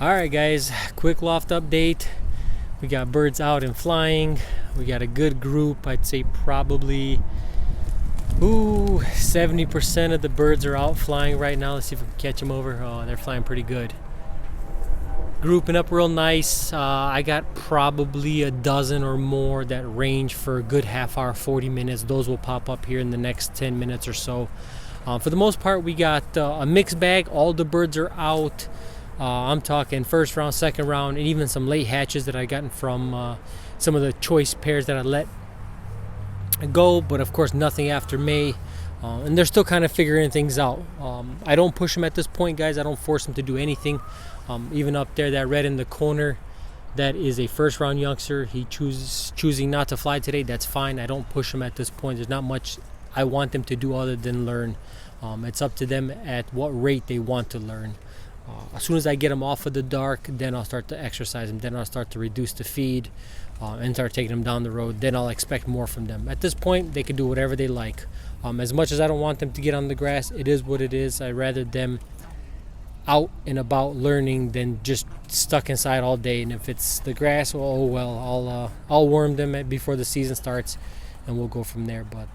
Alright guys, quick loft update. We got birds out and flying. We got a good group. I'd say probably 70% of the birds are out flying right now. Let's see if we can catch them over. Oh, they're flying pretty good. Grouping up real nice. I got probably a dozen or more that range for a good half hour, 40 minutes. Those will pop up here in the next 10 minutes or so. For the most part, we got a mixed bag. All the birds are out. I'm talking first round, second round, and even some late hatches that I gotten from some of the choice pairs that I let go, but of course nothing after May. And they're still kind of figuring things out. I don't push them at this point, guys. I don't force them to do anything. Even up there, that red in the corner, that is a first round youngster. He choosing not to fly today. That's fine. I don't push him at this point. There's not much I want them to do other than learn. It's up to them at what rate they want to learn. As soon as I get them off of the dark, then I'll start to exercise them. Then I'll start to reduce the feed and start taking them down the road. Then I'll expect more from them. At this point, they can do whatever they like. As much as I don't want them to get on the grass, it is what it is. I'd rather them out and about learning than just stuck inside all day. And if it's the grass, oh well, I'll worm them before the season starts, and we'll go from there. But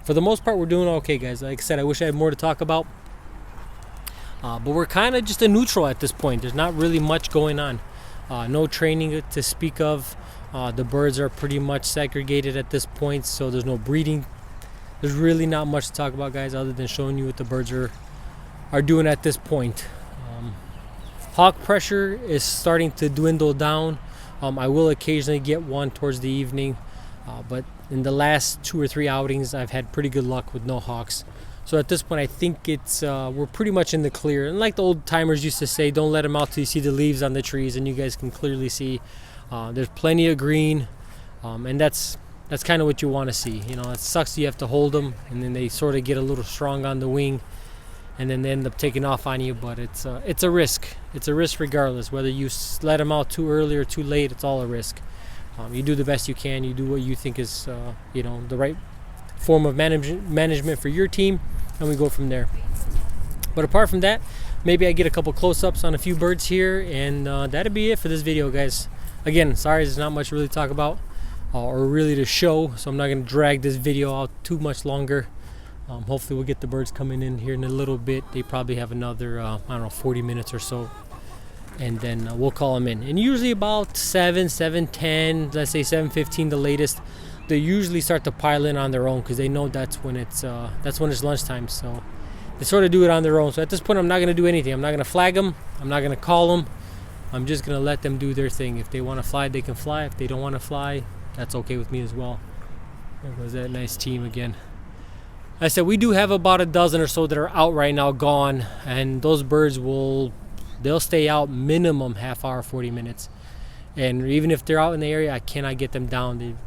for the most part, we're doing okay, guys. Like I said, I wish I had more to talk about. But we're kind of just a neutral at this point. There's not really much going on. No training to speak of. The birds are pretty much segregated at this point, so there's no breeding. There's really not much to talk about, guys, other than showing you what the birds are doing at this point. Hawk pressure is starting to dwindle down. I will occasionally get one towards the evening, but in the last 2 or 3 outings, I've had pretty good luck with no hawks. So at this point, I think it's we're pretty much in the clear. And like the old timers used to say, don't let them out till you see the leaves on the trees, and you guys can clearly see there's plenty of green, and that's kind of what you want to see. You know, it sucks you have to hold them, and then they sort of get a little strong on the wing, and then they end up taking off on you. But it's a risk. It's a risk regardless. Whether you let them out too early or too late, it's all a risk. You do the best you can. You do what you think is the right form of management for your team, and we go from there. But apart from that, maybe I get a couple close-ups on a few birds here, and that'll be it for this video, guys. Again, sorry there's not much to really talk about or really to show, so I'm not going to drag this video out too much longer. Hopefully we'll get the birds coming in here in a little bit. They probably have another 40 minutes or so, and then we'll call them in. And usually about 7:10, let's say 7:15 the latest, they usually start to pile in on their own, because they know that's when it's lunchtime. So they sort of do it on their own. So at this point, I'm not going to do anything. I'm not going to flag them. I'm not going to call them. I'm just going to let them do their thing. If they want to fly, they can fly. If they don't want to fly, that's okay with me as well. There goes that nice team again. I said we do have about a dozen or so that are out right now, gone, and those birds they'll stay out minimum half hour, 40 minutes. And even if they're out in the area, I cannot get them down.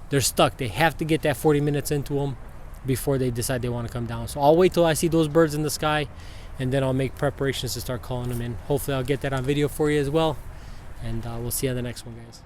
They're stuck. They have to get that 40 minutes into them before they decide they want to come down. So I'll wait till I see those birds in the sky, and then I'll make preparations to start calling them in. Hopefully I'll get that on video for you as well, and we'll see you on the next one, guys.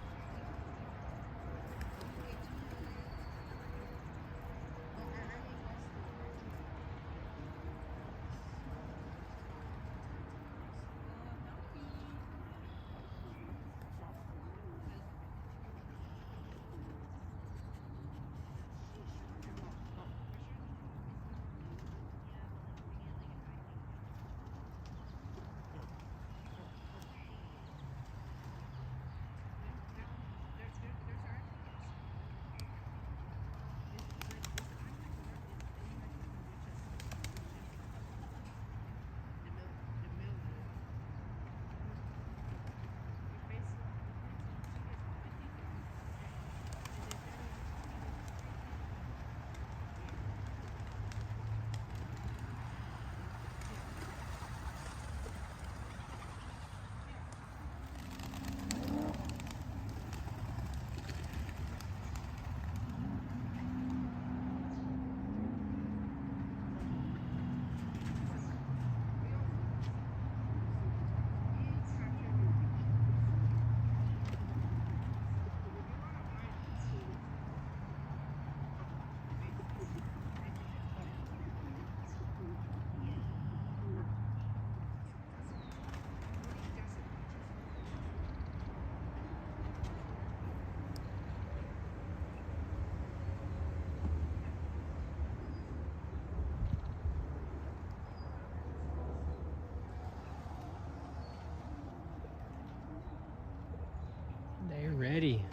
ready.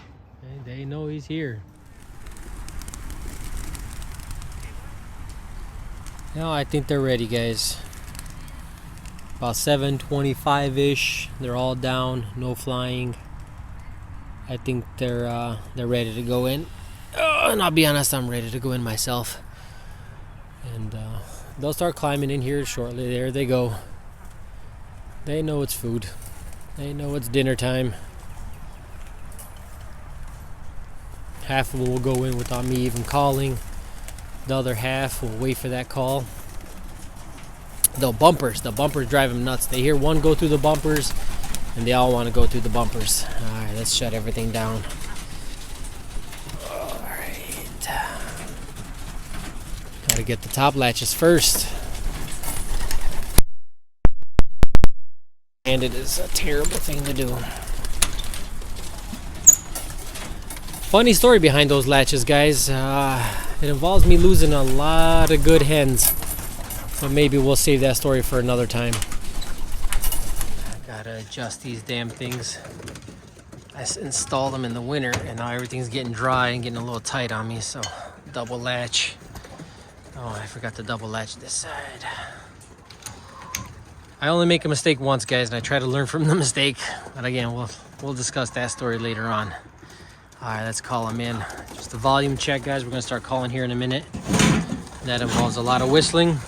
They know he's here. Now I think they're ready, guys. About 7:25-ish. They're all down, no flying. I think they're ready to go in. And I'll be honest, I'm ready to go in myself. And they'll start climbing in here shortly. There they go. They know it's food. They know it's dinner time. Half of them will go in without me even calling. The other half will wait for that call. The bumpers drive them nuts. They hear one go through the bumpers and they all want to go through the bumpers. Alright, let's shut everything down. Alright. Gotta get the top latches first. And it is a terrible thing to do. Funny story behind those latches, guys. It involves me losing a lot of good hens. But maybe we'll save that story for another time. Gotta adjust these damn things. I installed them in the winter and now everything's getting dry and getting a little tight on me, so double latch. Oh, I forgot to double latch this side. I only make a mistake once, guys, and I try to learn from the mistake. But again, we'll discuss that story later on. All right, let's call them in. Just a volume check, guys. We're gonna start calling here in a minute. That involves a lot of whistling.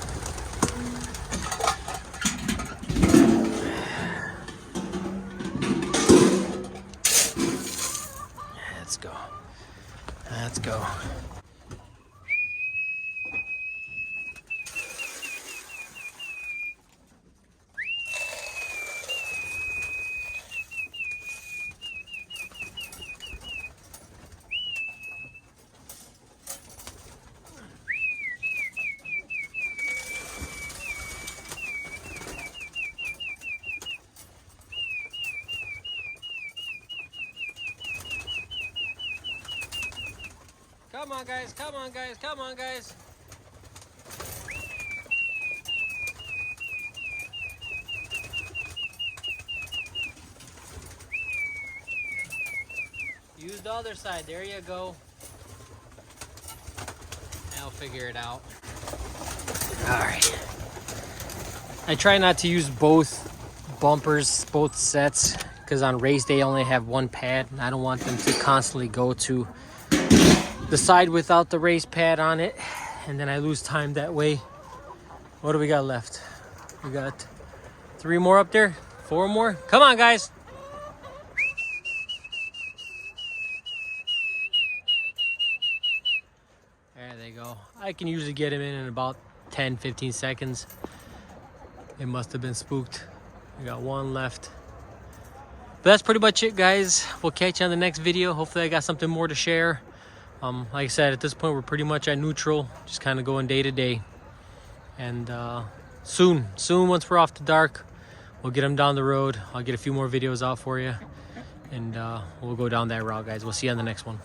Let's go. Let's go. Come on, guys, come on, guys, come on, guys. Use the other side, there you go. I'll figure it out. All right. I try not to use both bumpers, both sets, because on race day I only have one pad and I don't want them to constantly go to the side without the race pad on it, and then I lose time that way. What do we got left? We got 3 more up there, 4 more. Come on, guys. There they go. I can usually get him in about 10-15 seconds. It must have been spooked. We got 1 left. But that's pretty much it, guys. We'll catch you on the next video. Hopefully I got something more to share. Like I said, at this point we're pretty much at neutral, just kind of going day to day. And soon once we're off the dark, we'll get them down the road. I'll get a few more videos out for you, and we'll go down that route, guys. We'll see you on the next one.